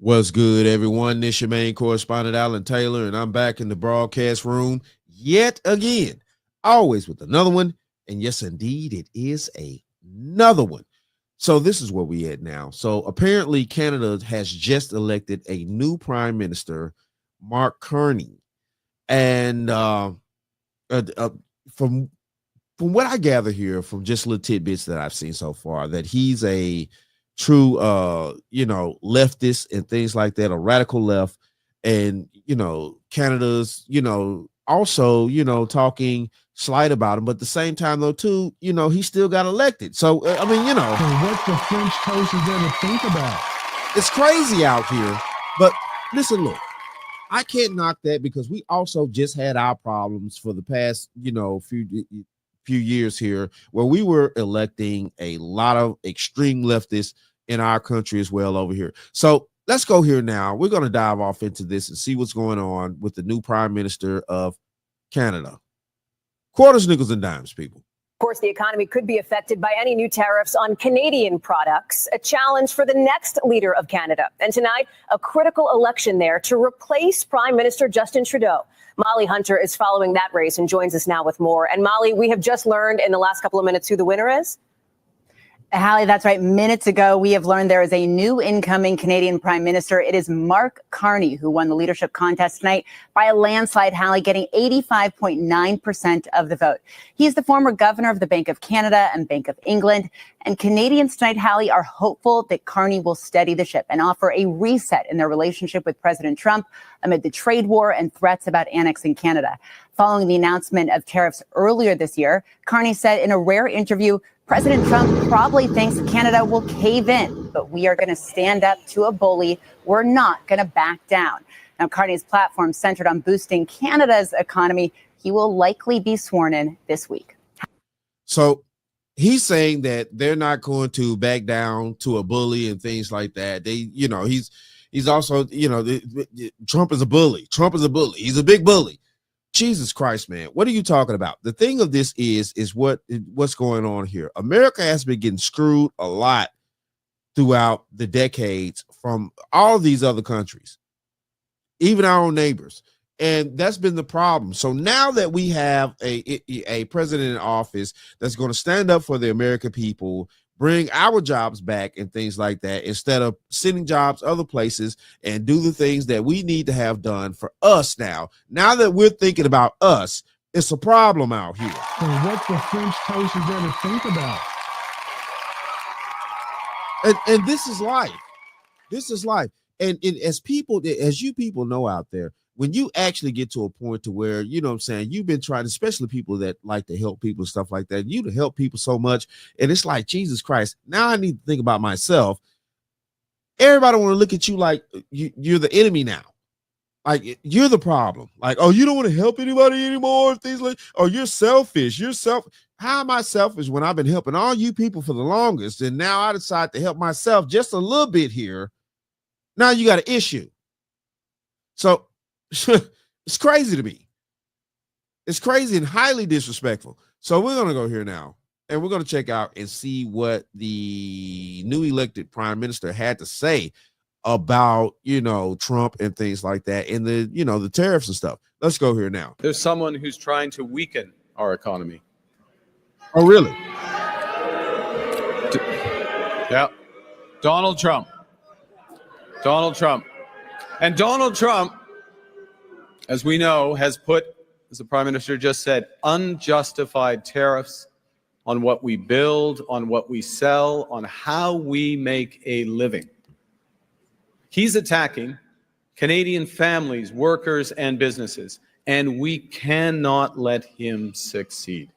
What's good, everyone? This your main correspondent, Alan Taylor, and I'm back in the broadcast room yet again, always with another one. And yes, indeed, it is another one. So this is where we at now. So apparently, Canada has just elected a new prime minister, Mark Carney, and uh, uh, from from what I gather here, from just little tidbits that I've seen so far, that he's a true leftist and things like that, a radical left. And Canada's also talking slight about him, but at the same time though too, he still got elected. So I mean, So what the French toast is there to think about? it's crazy out here. But listen, look, I can't knock that, because we also just had our problems for the past, few years here, where we were electing a lot of extreme leftists in our country as well over here. So let's go here now. We're going to dive off into this and see what's going on with the new prime minister of Canada. Quarters, nickels, and dimes, people. Of course, the economy could be affected by any new tariffs on Canadian products, a challenge for the next leader of Canada. And tonight, a critical election there to replace Prime Minister Justin Trudeau. Molly Hunter is following that race and joins us now with more. And Molly, we have just learned in the last couple of minutes who the winner is. Hallie, that's right. Minutes ago, we have learned there is a new incoming Canadian Prime Minister. It is Mark Carney, who won the leadership contest tonight by a landslide, Hallie, getting 85.9% of the vote. He is the former governor of the Bank of Canada and Bank of England. And Canadians tonight, Hallie, are hopeful that Carney will steady the ship and offer a reset in their relationship with President Trump amid the trade war and threats about annexing Canada. Following the announcement of tariffs earlier this year, Carney said in a rare interview, President Trump probably thinks Canada will cave in, but we are going to stand up to a bully. We're not going to back down. Now, Carney's platform centered on boosting Canada's economy. He will likely be sworn in this week. So he's saying that they're not going to back down to a bully and things like that. He's also, Trump is a bully. Trump is a bully. He's a big bully. Jesus Christ, man. What are you talking about? The thing of this is what's going on here. America has been getting screwed a lot throughout the decades from all these other countries, even our own neighbors. And that's been the problem. So now that we have a president in office that's going to stand up for the American people, bring our jobs back and things like that, instead of sending jobs other places, and do the things that we need to have done for us now. Now that we're thinking about us, it's a problem out here. So what the French toast is there to think about? And this is life. This is life. And as you people know out there, when you actually get to a point to where, you've been trying, especially people that like to help people and stuff like that, you to help people so much. And it's like, Jesus Christ, now I need to think about myself. Everybody want to look at you like you're the enemy now. Like you're the problem. Like, oh, you don't want to help anybody anymore. Things like, oh, you're selfish. How am I selfish when I've been helping all you people for the longest? And now I decide to help myself just a little bit here. Now you got an issue. So it's crazy to me. It's crazy and highly disrespectful. So we're going to go here now, and we're going to check out and see what the new elected prime minister had to say about, Trump and things like that, and the tariffs and stuff. Let's go here now. There's someone who's trying to weaken our economy. Oh, really? Yeah. Donald Trump. And Donald Trump, as we know, has put, as the Prime Minister just said, unjustified tariffs on what we build, on what we sell, on how we make a living. He's attacking Canadian families, workers, and businesses, and we cannot let him succeed.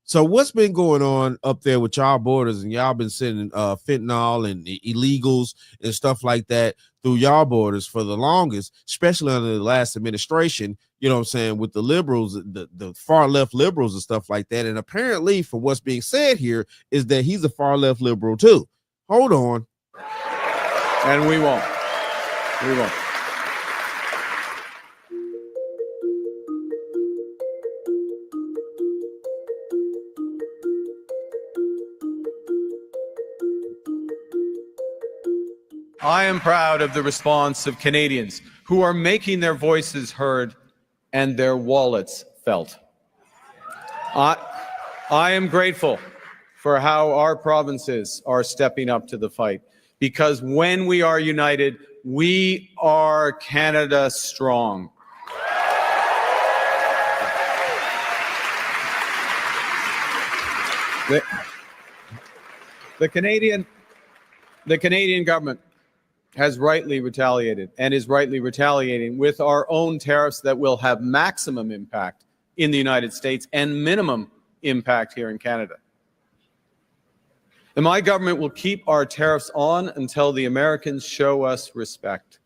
So what's been going on up there with y'all borders, and y'all been sending fentanyl and illegals and stuff like that through y'all borders for the longest, especially under the last administration, with the liberals, the far left liberals and stuff like that. And apparently, for what's being said here, is that he's a far left liberal too. Hold on. And we won't. I am proud of the response of Canadians who are making their voices heard and their wallets felt. I am grateful for how our provinces are stepping up to the fight, because when we are united, we are Canada strong. The Canadian government has rightly retaliated and is rightly retaliating with our own tariffs that will have maximum impact in the United States and minimum impact here in Canada. And my government will keep our tariffs on until the Americans show us respect.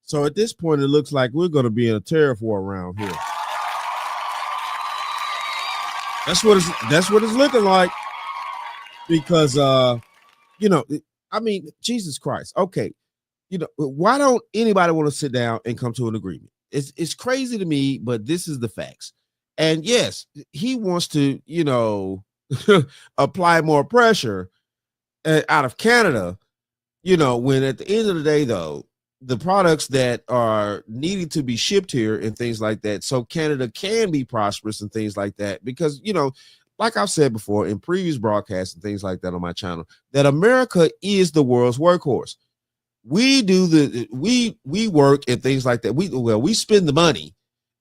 So at this point, it looks like we're going to be in a tariff war around here. That's what it's looking like. Because you know, I mean, Jesus Christ. Okay, you know, why don't anybody want to sit down and come to an agreement? It's crazy to me, but this is the facts. And yes, he wants to, you know, apply more pressure out of Canada, you know, when at the end of the day, though, the products that are needed to be shipped here and things like that, so Canada can be prosperous and things like that, because, you know, like I've said before in previous broadcasts and things like that on my channel, that America is the world's workhorse. We do we work and things like that. We spend the money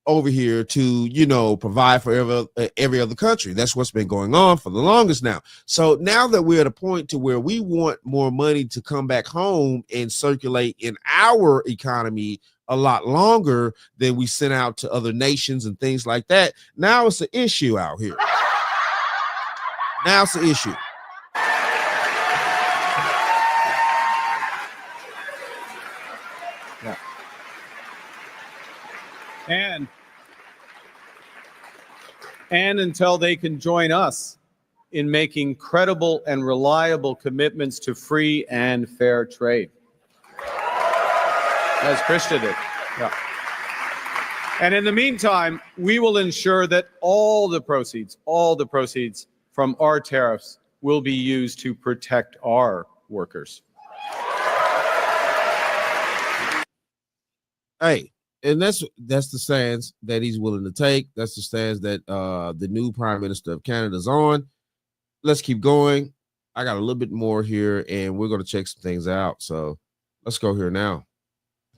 over here to, you know, provide for every other country. That's what's been going on for the longest now. So now that we're at a point to where we want more money to come back home and circulate in our economy a lot longer than we send out to other nations and things like that, now it's an issue out here. Now it's an issue. Yeah. And until they can join us in making credible and reliable commitments to free and fair trade. As Krista did. Yeah. And in the meantime, we will ensure that all the proceeds from our tariffs will be used to protect our workers. Hey, and that's the stance that he's willing to take. That's the stance that the new Prime Minister of Canada is on. Let's keep going. I got a little bit more here, and we're going to check some things out. So let's go here now.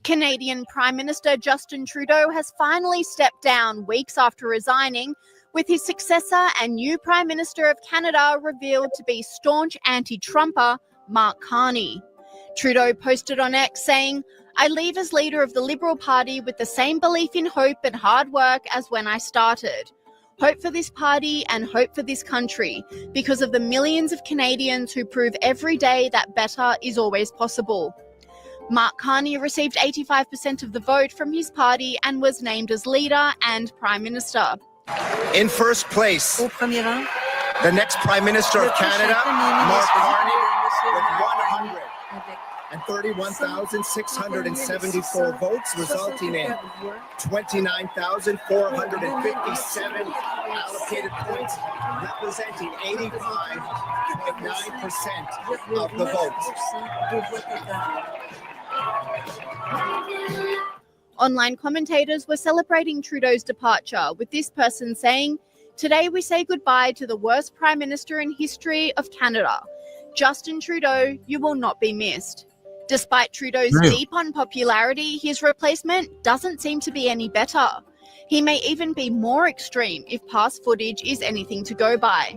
Canadian Prime Minister Justin Trudeau has finally stepped down weeks after resigning, with his successor and new Prime Minister of Canada revealed to be staunch anti-Trumper Mark Carney. Trudeau posted on X saying, "I leave as leader of the Liberal Party with the same belief in hope and hard work as when I started. Hope for this party and hope for this country, because of the millions of Canadians who prove every day that better is always possible." Mark Carney received 85% of the vote from his party and was named as leader and Prime Minister. In first place, the next Prime Minister of Canada, Mark Carney, with 131,674 votes, resulting in 29,457 allocated points, representing 85.9% of the votes. Online commentators were celebrating Trudeau's departure, with this person saying, "Today we say goodbye to the worst Prime Minister in history of Canada. Justin Trudeau, you will not be missed." Despite Trudeau's deep unpopularity, his replacement doesn't seem to be any better. He may even be more extreme if past footage is anything to go by.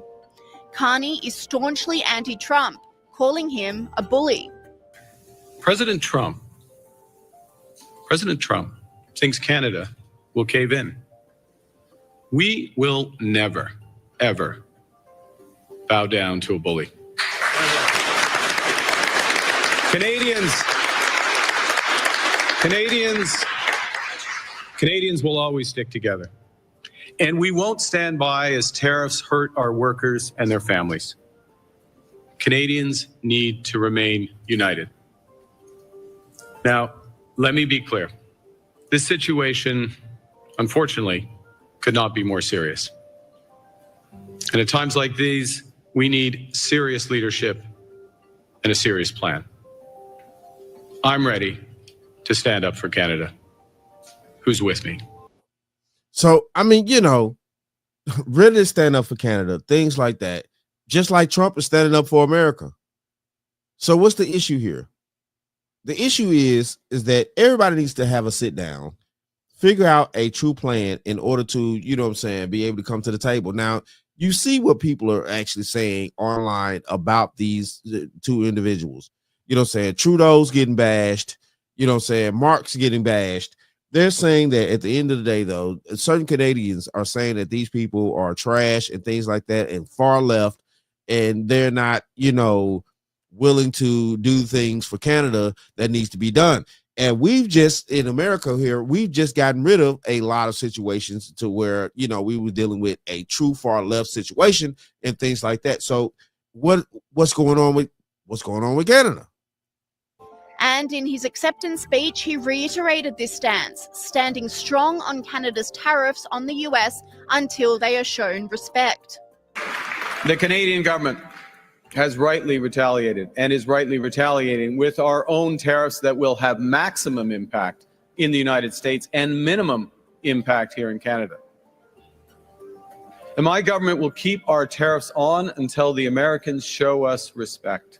Carney is staunchly anti-Trump, calling him a bully. President Trump thinks Canada will cave in. We will never, ever bow down to a bully. Canadians will always stick together. And we won't stand by as tariffs hurt our workers and their families. Canadians need to remain united. Now, let me be clear. This situation, unfortunately, could not be more serious. And at times like these, We need serious leadership and a serious plan. I'm ready to stand up for Canada. Who's with me? So, I mean, really stand up for Canada, things like that, just like Trump is standing up for America. So what's the issue here? The issue is that everybody needs to have a sit down, figure out a true plan in order to, be able to come to the table. Now, you see what people are actually saying online about these two individuals. Trudeau's getting bashed, Mark's getting bashed. They're saying that at the end of the day, though, certain Canadians are saying that these people are trash and things like that and far left, and they're not, willing to do things for Canada that needs to be done. And in America here, we've just gotten rid of a lot of situations to where, we were dealing with a true far left situation and things like that. So what's going on with Canada? And in his acceptance speech, he reiterated this stance, standing strong on Canada's tariffs on the US until they are shown respect. The Canadian government has rightly retaliated and is rightly retaliating with our own tariffs that will have maximum impact in the United States and minimum impact here in Canada. And my government will keep our tariffs on until the Americans show us respect.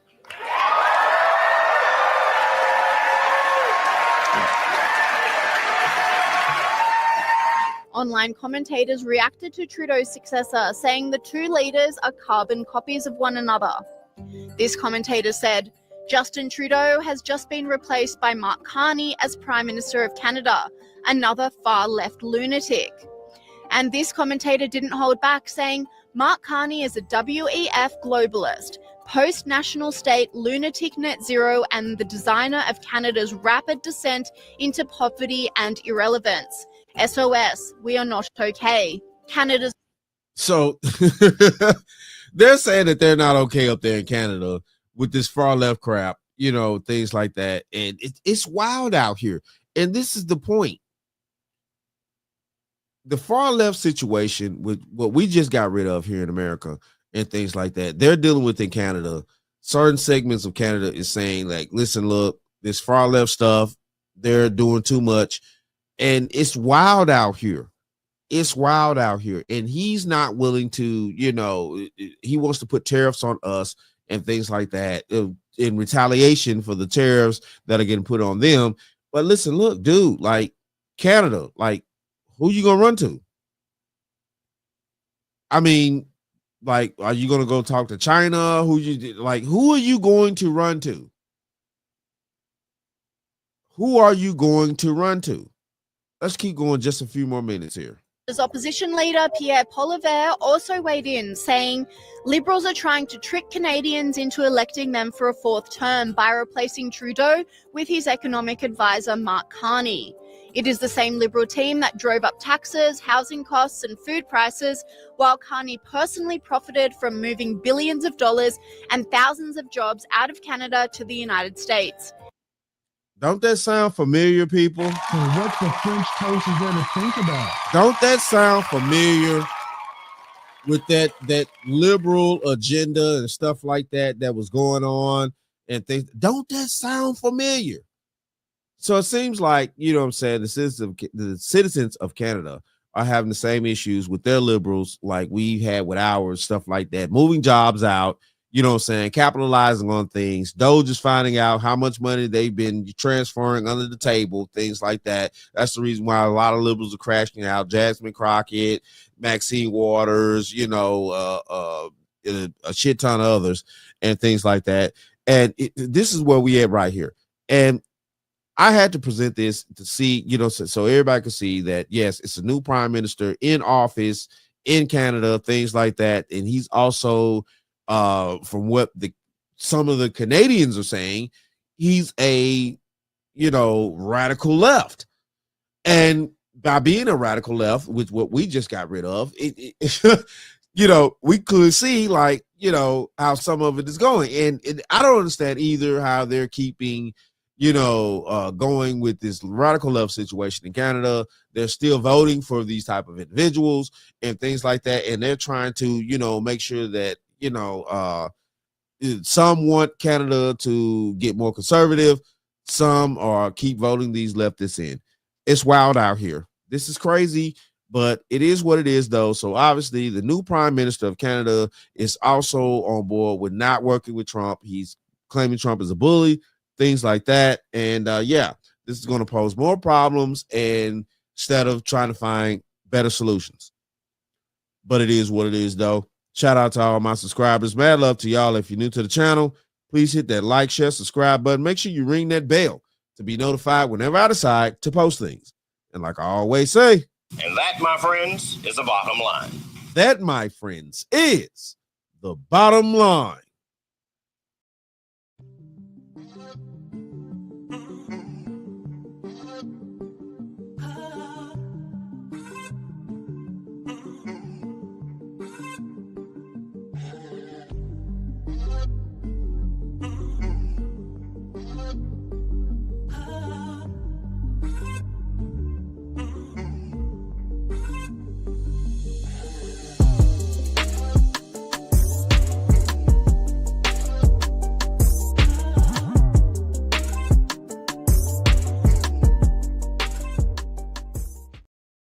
Online commentators reacted to Trudeau's successor, saying the two leaders are carbon copies of one another. This commentator said, Justin Trudeau has just been replaced by Mark Carney as Prime Minister of Canada, another far-left lunatic. And this commentator didn't hold back, saying Mark Carney is a WEF globalist, post-national state lunatic net zero, and the designer of Canada's rapid descent into poverty and irrelevance. SOS, we are not okay. Canada's. So they're saying that they're not okay up there in Canada with this far left crap, things like that. And it's wild out here. And this is the point. The far left situation with what we just got rid of here in America and things like that, they're dealing with in Canada. Certain segments of Canada is saying, like, listen, look, this far left stuff, they're doing too much. And it's wild out here. It's wild out here. And he's not willing to, he wants to put tariffs on us and things like that in retaliation for the tariffs that are getting put on them. But listen, look, dude, like Canada, like who you going to run to? I mean, like, are you going to go talk to China? Who are you going to run to? Who are you going to run to? Let's keep going just a few more minutes here. As opposition leader Pierre Poilievre also weighed in, saying Liberals are trying to trick Canadians into electing them for a fourth term by replacing Trudeau with his economic advisor Mark Carney. It is the same Liberal team that drove up taxes, housing costs and food prices, while Carney personally profited from moving billions of dollars and thousands of jobs out of Canada to the United States. Don't that sound familiar, people? So what the French toast is there to think about? Don't that sound familiar with that liberal agenda and stuff like that was going on and things? Don't that sound familiar? So it seems like, the citizens of Canada are having the same issues with their liberals like we had with ours, stuff like that, moving jobs out, capitalizing on things. Doge is finding out how much money they've been transferring under the table, things like that. That's the reason why a lot of liberals are crashing out. Jasmine Crockett, Maxine Waters, a shit ton of others and things like that. And this is where we at right here. And I had to present this to see, so everybody could see that, yes, it's a new prime minister in office in Canada, things like that. And he's also, from what some of the Canadians are saying, he's a, radical left. And by being a radical left, with what we just got rid of, we could see how some of it is going. And I don't understand either how they're keeping, going with this radical left situation in Canada. They're still voting for these type of individuals and things like that. And they're trying to, make sure that, some want Canada to get more conservative. Some are keep voting these leftists in. It's wild out here. This is crazy, but it is what it is, though. So obviously, the new Prime Minister of Canada is also on board with not working with Trump. He's claiming Trump is a bully, things like that. And this is going to pose more problems instead of trying to find better solutions. But it is what it is, though. Shout out to all my subscribers. Mad love to y'all. If you're new to the channel, please hit that like, share, subscribe button. Make sure you ring that bell to be notified whenever I decide to post things. And like I always say, And that, my friends, is the bottom line. that, my friends, is the bottom line.